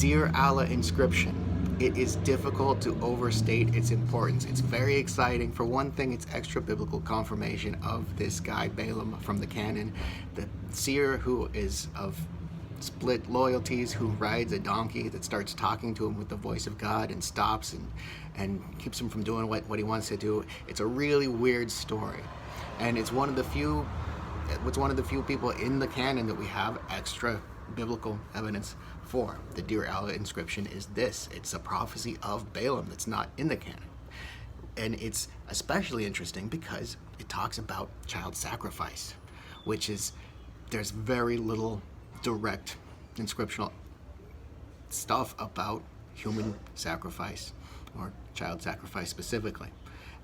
Deir Alla Inscription. It is difficult to overstate its importance. It's very exciting. For one thing, it's extra biblical confirmation of this guy Balaam from the canon, the seer who is of split loyalties, who rides a donkey that starts talking to him with the voice of God and stops and keeps him from doing what he wants to do. It's a really weird story, and it's one of the few people in the canon that we have extra biblical evidence for. The Deir Alla Inscription is this. It's a prophecy of Balaam that's not in the canon. And it's especially interesting because it talks about child sacrifice, which is, there's very little direct inscriptional stuff about human sacrifice or child sacrifice specifically.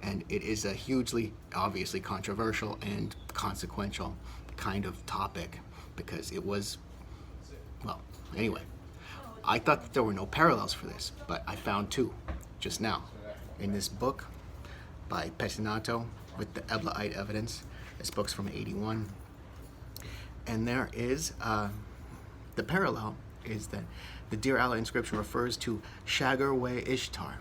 And it is a hugely, obviously controversial and consequential kind of topic because it was, well, anyway, I thought that there were no parallels for this, but I found two just now in this book by Pettinato with the Eblaite evidence. This book's from '81. And there is, the parallel is that the Deir Alla Inscription refers to Shaggar-and-Ishtar.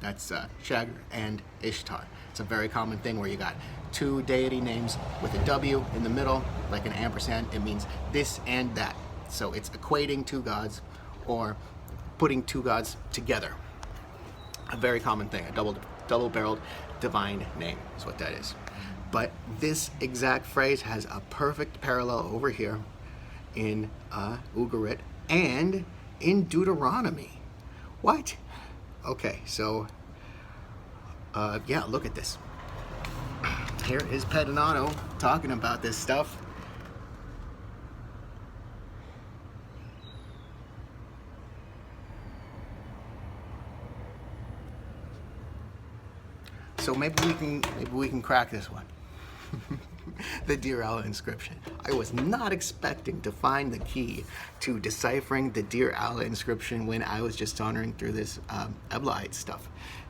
That's Shaggar and Ishtar. It's a very common thing where you got two deity names with a W in the middle, like an ampersand. It means this and that. So it's equating two gods or putting two gods together. A very common thing, a double-barreled divine name is what that is. But this exact phrase has a perfect parallel over here in Ugarit and in Deuteronomy. What? Okay, so yeah, look at this. Here is Pettinato talking about this stuff. So maybe we can crack this one. The Deir Alla Inscription. I was not expecting to find the key to deciphering the Deir Alla Inscription when I was just sauntering through this Eblaite stuff.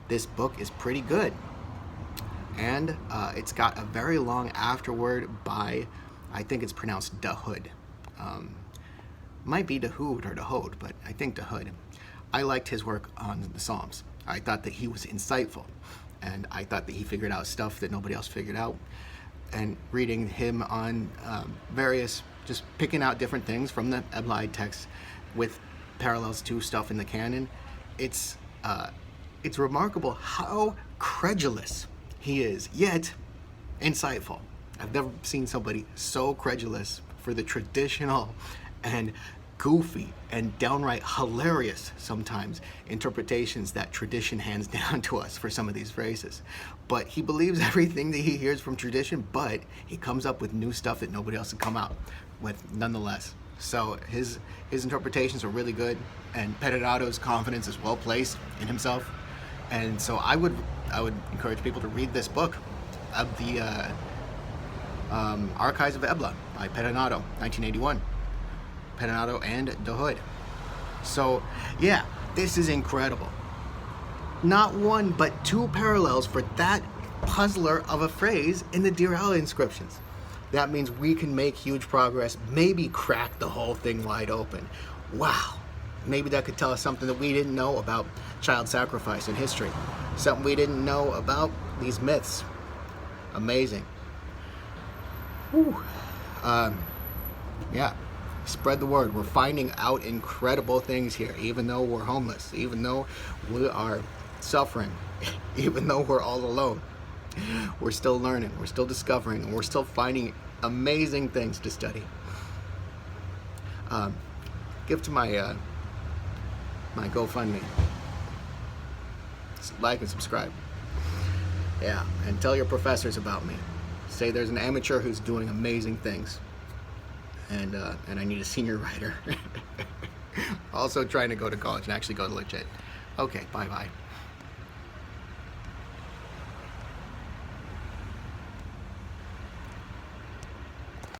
This book is pretty good, and it's got a very long afterword by, I think it's pronounced Dahud. Might be Dahud or Dahod, but I think Dahud. I liked his work on the Psalms. I thought that he was insightful, and I thought that he figured out stuff that nobody else figured out. And reading him on various, just picking out different things from the Eblaite text with parallels to stuff in the canon, it's remarkable how credulous he is, yet insightful. I've never seen somebody so credulous for the traditional and goofy and downright hilarious sometimes interpretations that tradition hands down to us for some of these phrases. But he believes everything that he hears from tradition, but he comes up with new stuff that nobody else can come out with nonetheless. So his interpretations are really good, and Pettinato's confidence is well placed in himself. And so I would encourage people to read this book of the Archives of Ebla by Pettinato, 1981. Pettinato and Dahud. So yeah, this is incredible. Not one, but two parallels for that puzzler of a phrase in the Deir Alla Inscriptions. That means we can make huge progress, maybe crack the whole thing wide open. Wow. Maybe that could tell us something that we didn't know about child sacrifice in history. Something we didn't know about these myths. Amazing. Whew. Yeah. Spread the word. We're finding out incredible things here, even though we're homeless, even though we are suffering, even though we're all alone. We're still learning, we're still discovering, and we're still finding amazing things to study. Give to my my GoFundMe. Like and subscribe. Yeah, and tell your professors about me. Say there's an amateur who's doing amazing things. And I need a senior writer. Also trying to go to college and actually go to legit. Okay, bye-bye.